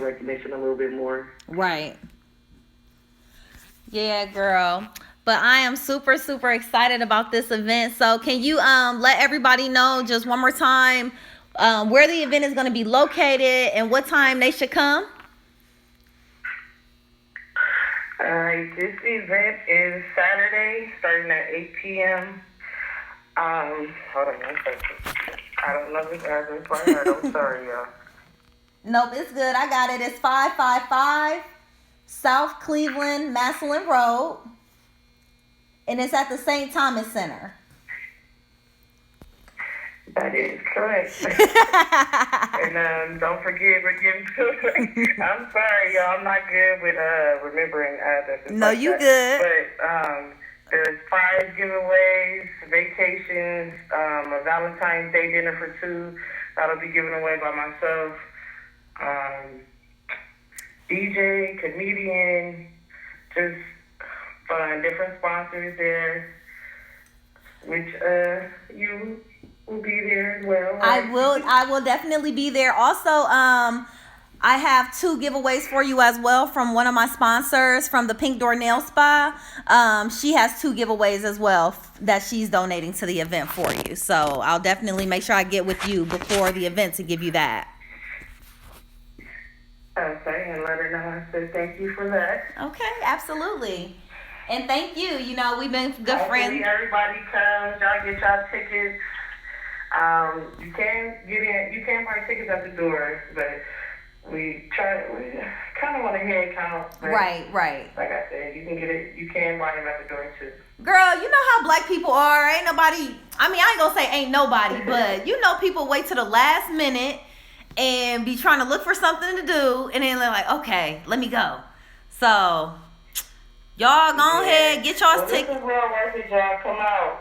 facial recognition a little bit more. Right. Yeah, girl. But I am super, super excited about this event. So can you let everybody know just one more time where the event is going to be located and what time they should come? This event is Saturday, starting at 8 p.m. Hold on one second. I don't know the address by heart. I'm sorry, y'all. Nope, it's good. I got it. It's 555 South Cleveland, Massillon Road. And it's at the St. Thomas Center. That is correct. And don't forget, I'm sorry, y'all. I'm not good with remembering addresses. No, you good. But there's prize giveaways, vacations, a Valentine's Day dinner for two that'll be given away by myself. DJ, comedian, just fun, different sponsors there, which you will be there as well. Right? I will definitely be there. Also, I have 2 giveaways for you as well from one of my sponsors from the Pink Door Nail Spa. She has 2 giveaways as well that she's donating to the event for you. So I'll definitely make sure I get with you before the event to give you that. Okay, and let her know I said thank you for that. Okay, absolutely. And thank you. You know, we've been good friends. Everybody comes, y'all get y'all tickets. You can get in, you can buy tickets at the door, but we kind of want a head count. Right. Like I said, you can buy them at the door too. Girl, you know how black people are. Ain't nobody, I ain't gonna say ain't nobody, but you know people wait to the last minute and be trying to look for something to do, and then they're like, okay, let me go. So, y'all go ahead, get y'all's tickets. This is real worth it, y'all.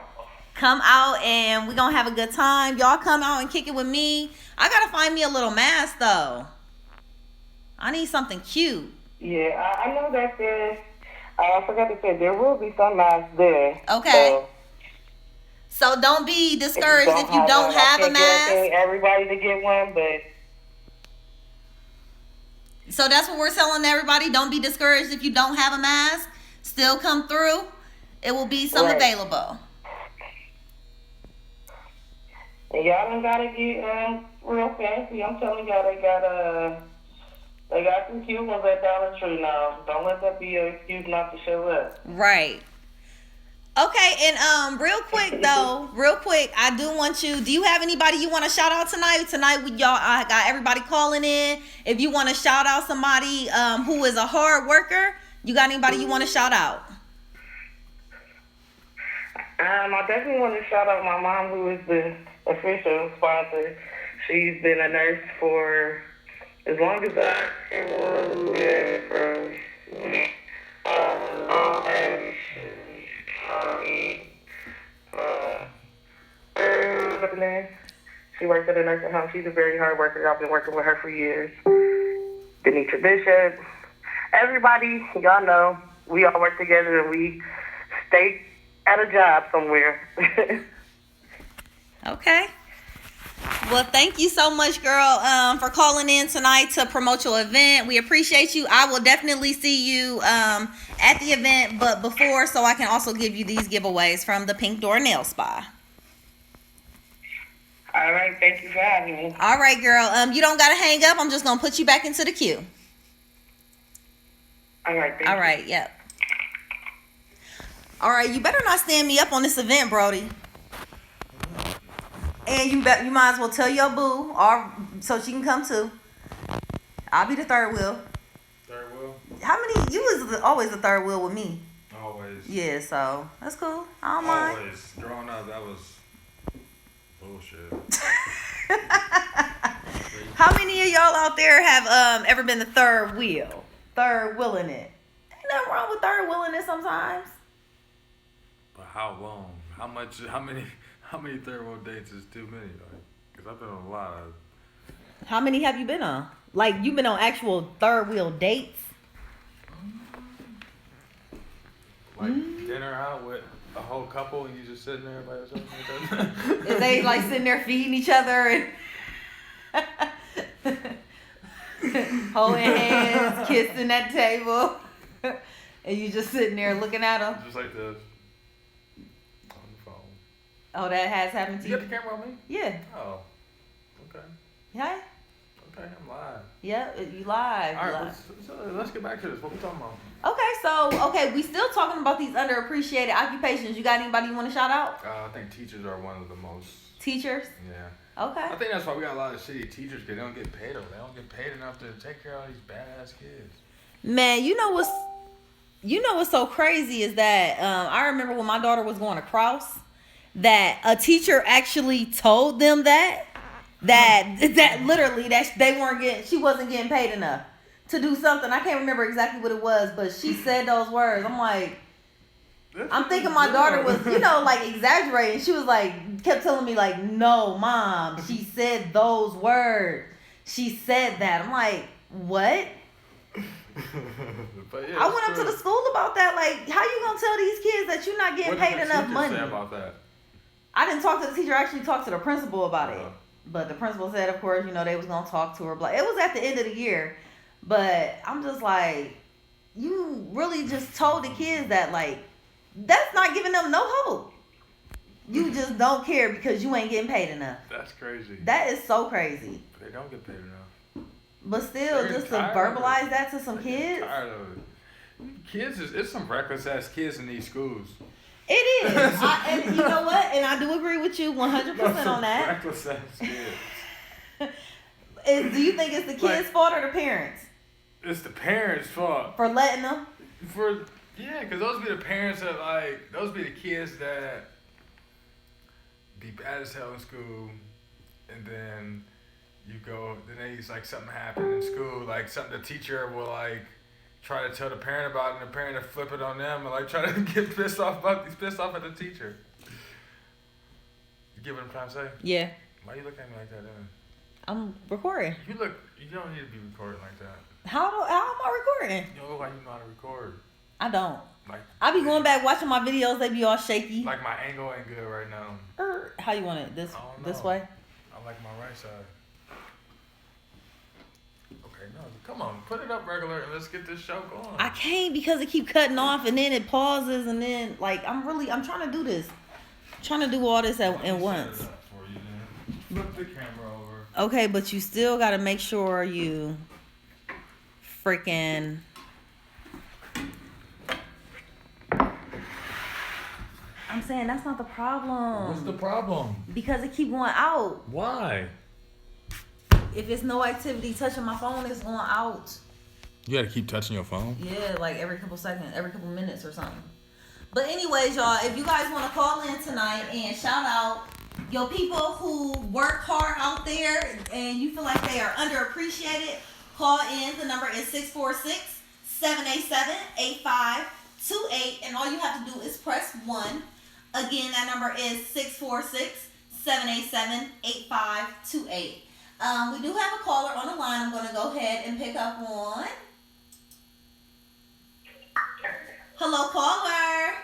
Come out, and we're gonna have a good time. Y'all come out and kick it with me. I gotta find me a little mask, though. I need something cute. Yeah, I know that I forgot to say, there will be some masks there. Okay. So don't be discouraged if you don't have a mask. Everybody to get one, but... So that's what we're telling everybody. Don't be discouraged if you don't have a mask. Still come through. It will be some available. And y'all don't gotta get real fancy. I'm telling y'all, they got some cute ones at Dollar Tree now. Don't let that be an excuse not to show up. Right. Okay, and real quick, I do want you, do you have anybody you want to shout out tonight? Tonight, I got everybody calling in. If you want to shout out somebody who is a hard worker, you got anybody you want to shout out? I definitely want to shout out my mom, who is the official sponsor. She's been a nurse for as long as I can remember. She works at a nursing home. She's a very hard worker. I've been working with her for years. Denitra Bishop. Everybody, y'all know, we all work together and we stay at a job somewhere. Okay. Well, thank you so much, girl, for calling in tonight to promote your event. We appreciate you. I will definitely see you at the event, but before, so I can also give you these giveaways from the Pink Door Nail Spa. All right, thank you for having me. All right, girl. You don't got to hang up. I'm just going to put you back into the queue. All right, thank you. All right, yep. All right, you better not stand me up on this event, Brody. And you might as well tell your boo, or so she can come too. I'll be the third wheel. Third wheel? How many? You was always the third wheel with me. Always. Yeah, so that's cool. I don't mind. Always. Growing up, that was bullshit. How many of y'all out there have ever been the third wheel? Third wheeling it. Ain't nothing wrong with third wheeling it sometimes. But how long? How many third wheel dates is too many? Like, because I've been on a lot of. How many have you been on? Like, you've been on actual third wheel dates? Like dinner out with a whole couple and you just sitting there by yourself like that? Is they like sitting there feeding each other and holding hands, kissing at the table, and you just sitting there looking at them. Just like this. On the phone. Oh, that has happened to You you? got the camera on me? Yeah. Oh. Okay. Yeah. Okay, I'm live. Yeah, you live. All you right, live. let's get back to this. What we talking about? Okay, we still talking about these underappreciated occupations. You got anybody you want to shout out? I think teachers are one of the most. Teachers? Yeah. Okay. I think that's why we got a lot of shitty teachers, because they don't get paid. They don't get paid enough to take care of all these badass kids. Man, you know what's so crazy is that I remember when my daughter was going to Crouse, that a teacher actually told them that literally that she wasn't getting paid enough to do something. I can't remember exactly what it was, but she said those words. I'm like, I'm thinking my daughter was, like exaggerating. She was like, kept telling me like, no, mom, she said those words. She said that. I'm like, what? But yeah, I went up to the school about that. Like, how you gonna tell these kids that you're not getting paid enough money? What did the teacher say about that? I didn't talk to the teacher. I actually talked to the principal about it. Uh-huh. But the principal said, of course, they was gonna talk to her. But it was at the end of the year. But I'm just like, you really just told the kids that, like, that's not giving them no hope. You just don't care because you ain't getting paid enough. That's crazy. That is so crazy. But they don't get paid enough. But still, They're just to tired verbalize of it. that to some They're kids. tired of it. Kids it's some reckless ass kids in these schools. It is. And you know what? And I do agree with you 100% on that. Reckless ass kids. Do you think it's the kids' fault or the parents? It's the parents' fault. For letting them? Because those be the parents that those be the kids that be bad as hell in school, and then something happened in school, like something the teacher will try to tell the parent about, and the parent will flip it on them and try to get pissed off at the teacher. You get what I'm trying to say? Yeah. Why you look at me like that, then? I'm recording. You don't need to be recording like that. How am I recording? You don't look like you know how to record. I don't. I be going back watching my videos. They be all shaky. Like my angle ain't good right now. How you want it? This way? I like my right side. Okay, no, come on, put it up regular and let's get this show going. I can't because it keep cutting off and then it pauses and then I'm trying to do this. I'm trying to do all this at once. Set it up for you, then. Flip the camera over. Okay, but you still got to make sure you freaking. I'm saying that's not the problem. What's the problem? Because it keep going out. Why? If it's no activity touching my phone, it's going out. You gotta keep touching your phone? Yeah, like every couple seconds, every couple minutes or something. But anyways, y'all, if you guys want to call in tonight and shout out your people who work hard out there and you feel like they are underappreciated, call in. The number is 646-787-8528. And all you have to do is press 1. Again, that number is 646-787-8528. We do have a caller on the line. I'm going to go ahead and pick up on. Hello, caller.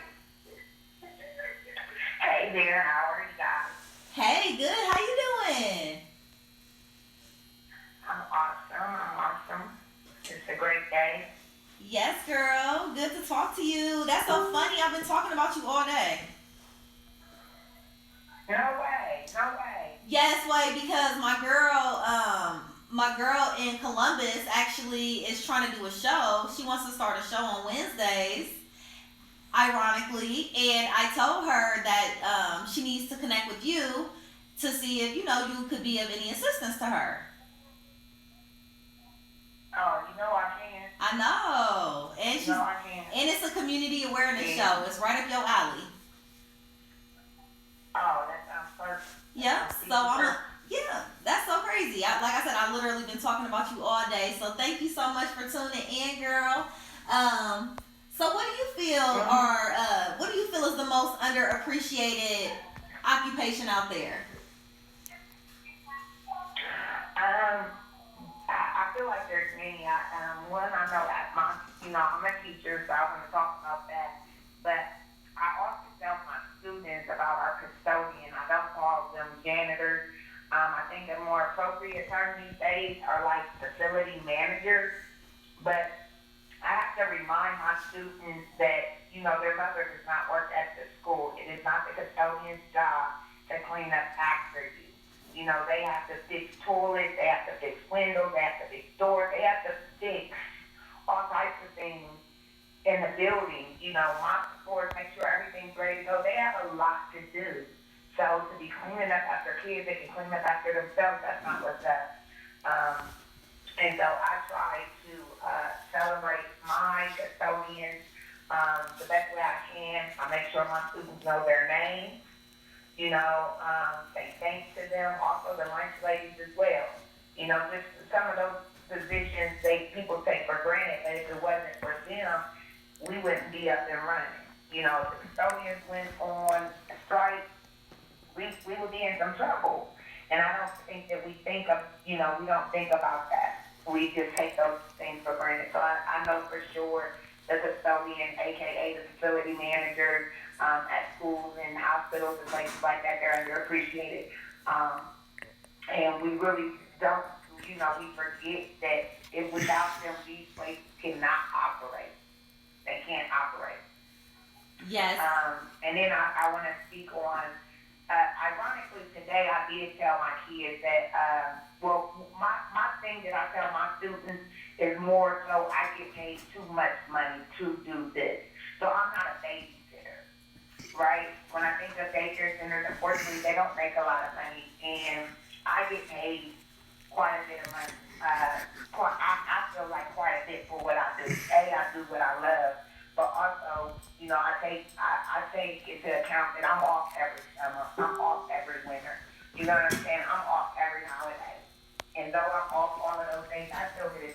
Hey there, how are you guys? Hey, good. How you doing? I'm awesome. It's a great day. Yes, girl. Good to talk to you. That's so funny. I've been talking about you all day. No way. Yes, wait, because my girl in Columbus actually is trying to do a show. She wants to start a show on Wednesdays, ironically, and I told her that she needs to connect with you to see if you could be of any assistance to her. Oh, I can. I know, and she's I can. and it's a community awareness show. It's right up your alley. Oh, that sounds perfect. Yep. So that's so crazy. Like I said, I've literally been talking about you all day. So thank you so much for tuning in, girl. So what do you feel is the most underappreciated occupation out there? I feel like there's many. One, I know I'm a teacher, so I want to talk about that. But I often tell my students about our custodian. I don't call them janitors. I think they're more appropriate term these days are like facility managers, but I have to remind my students that, their mother does not work at the school. It is not the custodian's job to clean up after you. They have to fix toilets, they have to fix windows, they have to fix doors, they have to fix all types of things in the building. Mop the floors, make sure everything's ready to go. They have a lot to do. So to be cleaning up after kids, they can clean up after themselves. That's not what's up. And so I try to celebrate my custodians the best way I can. I make sure my students know their names. Say thanks to them. Also the lunch ladies as well. Just some of those positions people take for granted, but if it wasn't for them, we wouldn't be up and running. If the custodians went on a strike, we would be in some trouble. And I don't think that we think of, we don't think about that. We just take those things for granted. So I know for sure the custodian, aka the facility managers at schools and hospitals and places like that, they're underappreciated. And we really don't, we forget that without them, these places cannot operate. They can't operate. Yes. And then I want to speak on, ironically today I did tell my kids that, my thing that I tell my students is more so I get paid too much money to do this. So I'm not a babysitter, right? When I think of daycare centers, unfortunately, they don't make a lot of money, and I get paid quite a bit of money. I feel like quite a bit for what I do. I do what I love, but also, I take into account that I'm off every summer, I'm off every winter. You know what I'm saying? I'm off every holiday. And though I'm off all of those things, I still get a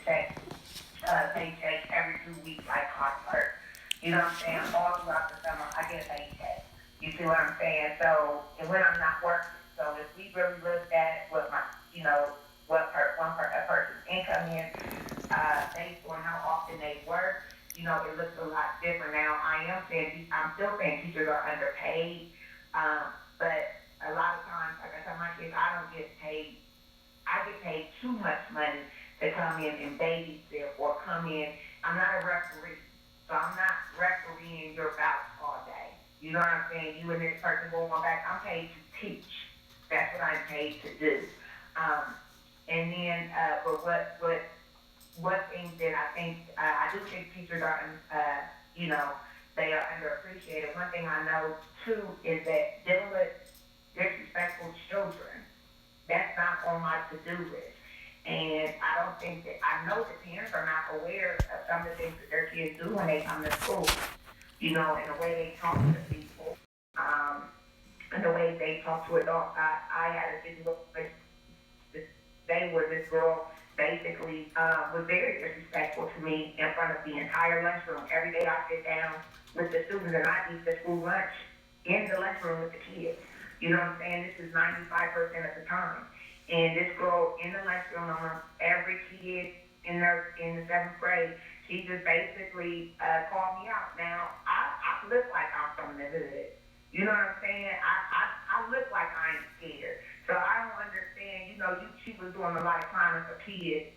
paycheck every 2 weeks like clockwork. You know what I'm saying? All throughout the summer, I get a paycheck. You see what I'm saying? So, and when I'm not working, so if we really looked at what my, a person's income is, based on how often they work, it looks a lot different. Now, I'm still saying teachers are underpaid, but a lot of times, like I tell my kids, I get paid too much money to come in and babysit or come in. I'm not a referee, so I'm not refereeing your bouts all day. You know what I'm saying? You and this person going back. I'm paid to teach. That's what I'm paid to do. And then, but what things that I think, I do think teachers are, they are underappreciated. One thing I know too is that dealing with disrespectful children, that's not on my to-do list. And I know that parents are not aware of some of the things that their kids do when they come to school, and the way they talk to people, and the way they talk to adults. I had a situation this girl basically was very disrespectful to me in front of the entire lunchroom. Every day I sit down with the students and I eat the school lunch in the lunchroom with the kids. You know what I'm saying? This is 95% of the time. And this girl in the lunchroom, amongst every kid in the 7th grade, she just basically called me out. Now, I look like I'm from the hood. You know what I'm saying? I look like I ain't scared. So I don't understand, she was doing a lot of climbing for kids,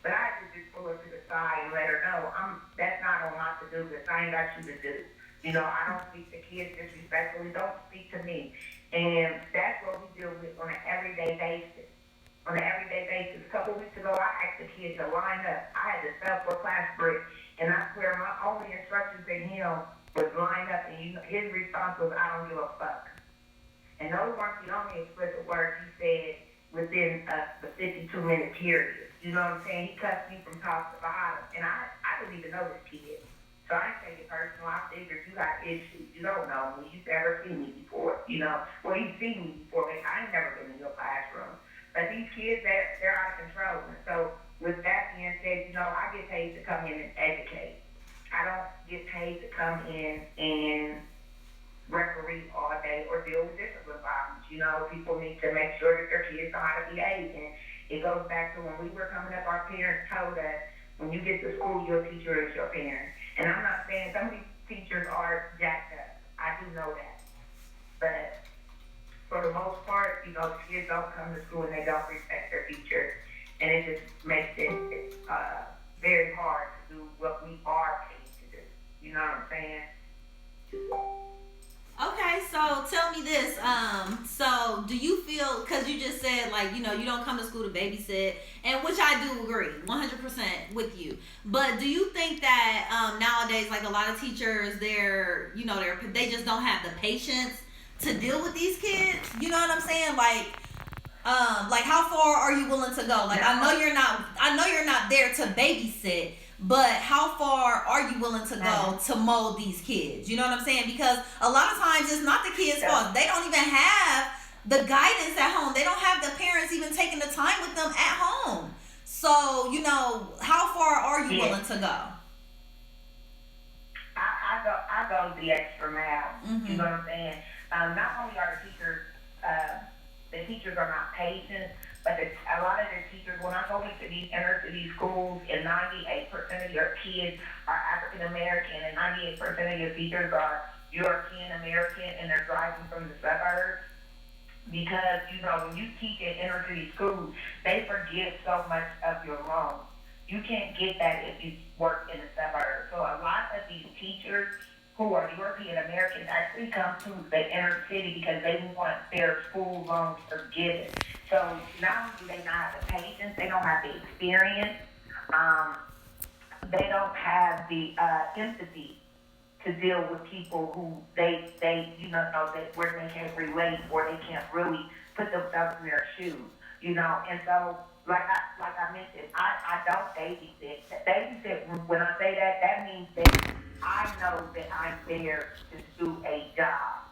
but I had to just pull her to the side and let her know, that's not on my to-do list. I ain't got you to do. I don't speak to kids disrespectfully. Don't speak to me. And that's what we deal with on an everyday basis. A couple of weeks ago, I asked the kids to line up. I had to sell for class break, and I swear my only instructions to him was line up, and his response was, I don't give a fuck. And those weren't the only explicit words he said within the 52-minute period. You know what I'm saying? He cussed me from top to bottom, and I didn't even know this kid. So I didn't take it personal. I figured you got issues. You don't know me. You've never seen me before. Well, you've seen me before. I ain't never been in your classroom. But these kids, they're out of control. And so with that being said, I get paid to come in and educate. I don't get paid to come in and referee all day or deal with discipline violence. People need to make sure that their kids know how to behave. And it goes back to when we were coming up, our parents told us, when you get to school, your teacher is your parent. And I'm not saying some of these teachers are jacked up. I do know that. But for the most part, you know, the kids don't come to school and they don't respect their teachers, and it just makes it very hard to do what we are paid to do. You know what I'm saying? Okay, so tell me this. So do you feel, because you just said, like, you know, you don't come to school to babysit, and which I do agree 100% with you. But do you think that nowadays, like, a lot of teachers, they just don't have the patience to deal with these kids? You know what I'm saying? Like how far are you willing to go? Like, I know you're not there to babysit, but how far are you willing to go to mold these kids? You know what I'm saying? Because a lot of times it's not the kids' fault. They don't even have the guidance at home. They don't have the parents even taking the time with them at home. So, you know, how far are you willing to go? I go the extra mile. Mm-hmm. You know what I'm saying? Not only are the teachers are not patient, but a lot of the teachers, when I go into these inner city schools, and 98% of your kids are African American, and 98% of your teachers are European American, and they're driving from the suburbs. Because, you know, when you teach in inner city schools, they forgive so much of your loans. You can't get that if you work in the suburbs. So a lot of these teachers who are European Americans actually come to the inner city because they want their school loans forgiven. So not only do they not have the patience, they don't have the experience, they don't have the empathy to deal with people who they know that where they can't relate or they can't really put themselves in their shoes, you know. And so, like I mentioned, I don't babysit. Babysit, when I say that, that means that I know that I'm there to do a job.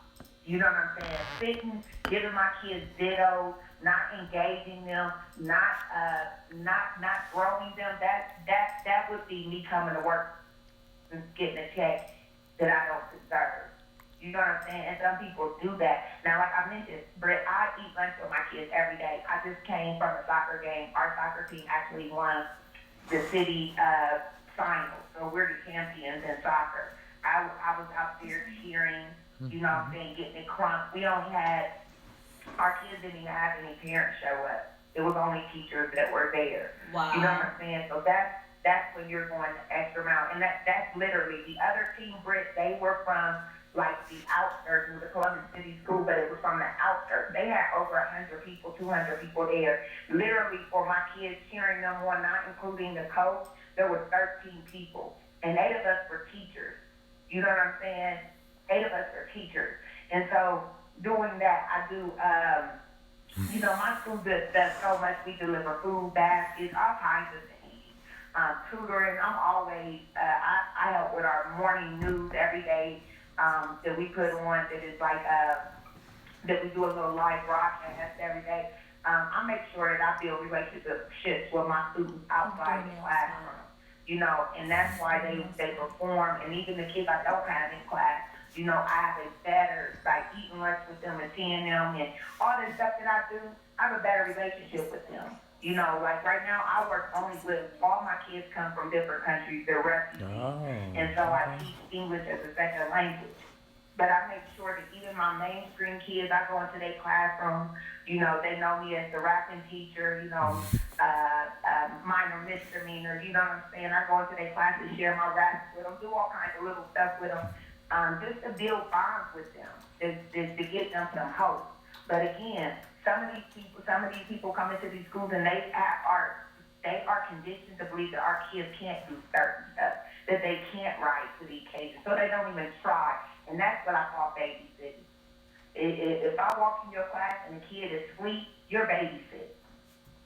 You know what I'm saying? Sitting, giving my kids dittos, not engaging them, not growing them. That would be me coming to work and getting a check that I don't deserve. You know what I'm saying? And some people do that. Now, like I mentioned, Britt, I eat lunch with my kids every day. I just came from a soccer game. Our soccer team actually won the city finals, so we're the champions in soccer. I was out there cheering, you know what I'm saying, getting it crunked. Our kids didn't even have any parents show up. It was only teachers that were there. Wow. You know what I'm saying? So that's when you're going the extra mile. And that's literally the other team, Britt, they were from like the outskirts. It was a Columbus City school, but it was from the outskirts. They had over 100 people, 200 people there. Literally for my kids cheering them on, not including the coach, there were 13 people. And 8 of us were teachers. You know what I'm saying? 8 of us are teachers. And so doing that, I do, you know, my school does so much. We deliver food, baskets, all kinds of things. Tutoring, I'm always, I help with our morning news every day that we put on, that is like, that we do a little live broadcast every day. I make sure that I build relationships with my students outside the classroom. You know, and that's why they perform, and even the kids I don't have in class, you know, I have a better, like, eating lunch with them and seeing them and all the stuff that I do, I have a better relationship with them. You know, like right now, I work only with, all my kids come from different countries, they're refugees. And so I teach English as a second language. But I make sure that even my mainstream kids, I go into their classroom, you know, they know me as the rapping teacher, you know, minor misdemeanor, you know what I'm saying? I go into their classes, share my raps with them, do all kinds of little stuff with them, just to build bonds with them, to get them some hope. But again, some of these people come into these schools and they are conditioned to believe that our kids can't do certain stuff, that they can't rise to the occasion, so they don't even try. And that's what I call babysitting. If I walk in your class and the kid is asleep, you're babysitting.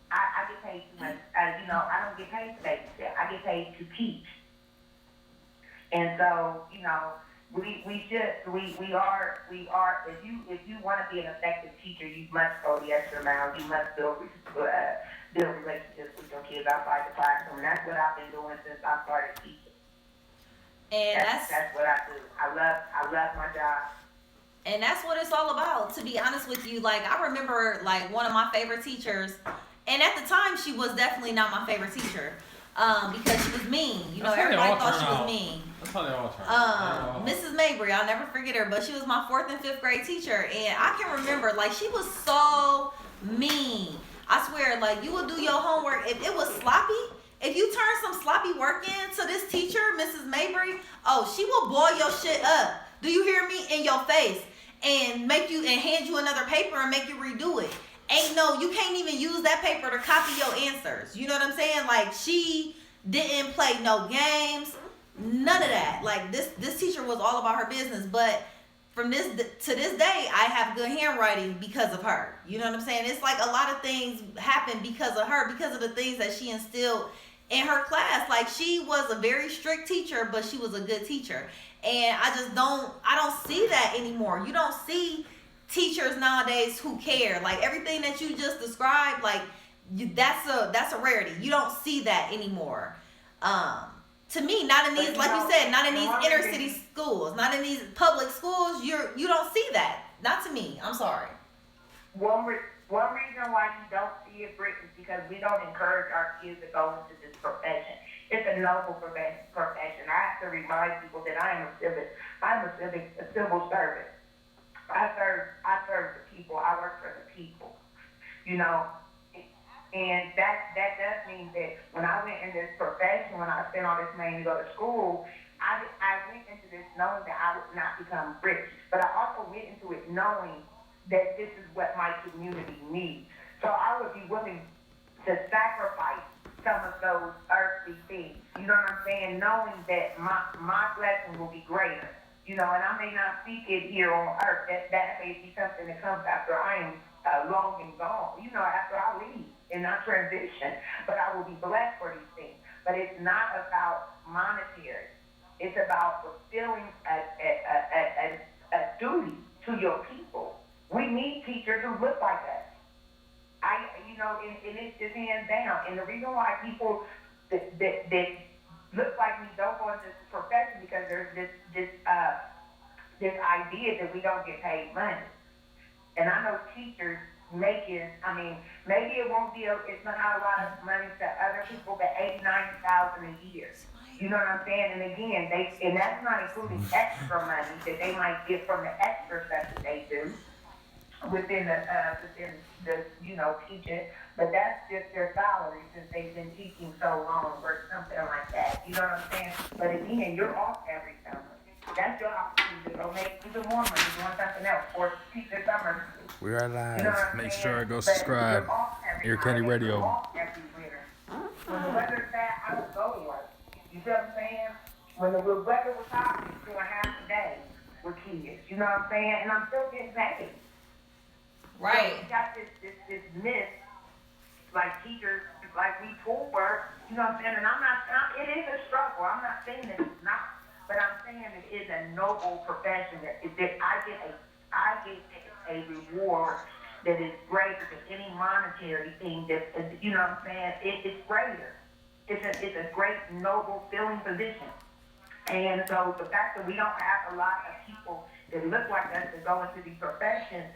I get paid too much. You know, I don't get paid to babysit. I get paid to teach. And so, you know, we are. If you want to be an effective teacher, you must go the extra mile. You must build relationships with your kids outside the classroom. And that's what I've been doing since I started teaching. And that's what I do. I love my job. And that's what it's all about, to be honest with you. Like, I remember, like, one of my favorite teachers, and at the time, she was definitely not my favorite teacher, because she was mean. You know, everybody thought she was mean. Probably all terms. Mrs. Mabry, I'll never forget her, but she was my 4th and 5th grade teacher, and I can remember, like, she was so mean. I swear, like, you would do your homework. If it was sloppy, if you turn some sloppy work in to this teacher, Mrs. Mabry, oh, she will boil your shit up. Do you hear me? In your face. And make you, and hand you another paper and make you redo it. You can't even use that paper to copy your answers. You know what I'm saying? Like, she didn't play no games, none of that. Like, this teacher was all about her business. But from this to this day, I have good handwriting because of her. You know what I'm saying? It's like a lot of things happen because of her, because of the things that she instilled in her class. Like, she was a very strict teacher, but she was a good teacher. And I don't see that anymore. You don't see teachers nowadays who care. Like, everything that you just described, like, that's a rarity. You don't see that anymore. To me, not in these, like you said, not in these inner city schools, not in these public schools. You don't see that. Not to me. I'm sorry. One reason why you don't see it, Britt, is because we don't encourage our kids to go into this profession. It's a noble profession. I have to remind people that I'm a civil servant. I serve the people. I work for the people. You know, and that does mean that when I went in this profession, when I spent all this money to go to school, I went into this knowing that I would not become rich. But I also went into it knowing that this is what my community needs. So I would be willing to sacrifice some of those earthly things. You know what I'm saying? Knowing that my blessing will be greater. You know, and I may not seek it here on earth. That may be something that comes after I am long and gone. You know, after I leave and I transition. But I will be blessed for these things. But it's not about monetary. It's about fulfilling a duty to your people. We need teachers who look like us. And it's just hands down. And the reason why people that look like me don't go into this profession because there's this idea that we don't get paid money. And I know teachers maybe it won't be, it's not a lot of money to other people, but $80,000, $90,000 a year. You know what I'm saying? And again, and that's not including extra money that they might get from the extra stuff that they do within the teaching. But that's just their salary since they've been teaching so long or something like that. You know what I'm saying? But again, you're off every summer. That's your opportunity to go make even more money doing something else or teach the summer. We are live. You know what I'm Make saying? sure to go But subscribe. you're off every Ear Candy time. Radio. You're off every winter. When the weather's bad, I don't go to work. You see what I'm saying? When the weather was hot, it's doing half a day with kids. You know what I'm saying? And I'm still getting paid. Right. So we got this myth, like teachers, like we tour, you know what I'm saying? And it is a struggle. I'm not saying that it's not, but I'm saying it is a noble profession that I get a reward that is greater than any monetary thing that, you know what I'm saying? It's greater. It's a great, noble, feeling position. And so the fact that we don't have a lot of people that look like us that go into these professions,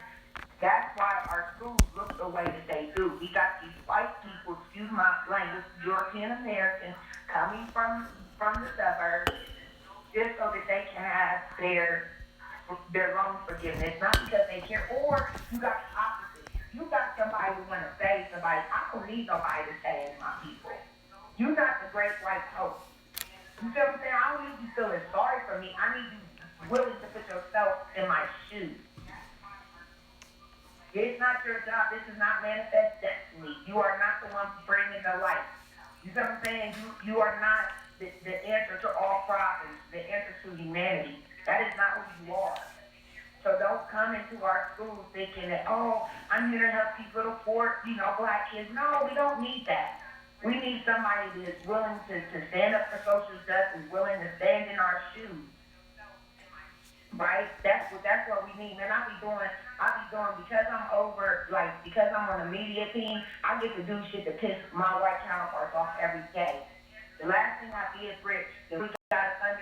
that's why our schools look the way that they do. We got these white people, excuse my language, European Americans, coming from the suburbs just so that they can have their loan forgiveness, not because they care. Or you got the opposite. You got somebody who want to save somebody. I don't need nobody to save my people. You're not the great white hope. You see what I'm saying? I don't need you feeling sorry for me. I need you willing to put yourself in my shoes. It's not your job. This is not manifest destiny. You are not the one bringing the light. You see what I'm saying? You are not the answer to all problems, the answer to humanity. That is not who you are. So don't come into our schools thinking that, I'm here to help these little poor, black kids. No, we don't need that. We need somebody that is willing to stand up for social justice, willing to stand in our shoes. Right? That's what we need. Man, I be doing because I'm on the media team, I get to do shit to piss my white counterparts off every day. The last thing I did, Rich, that we got us under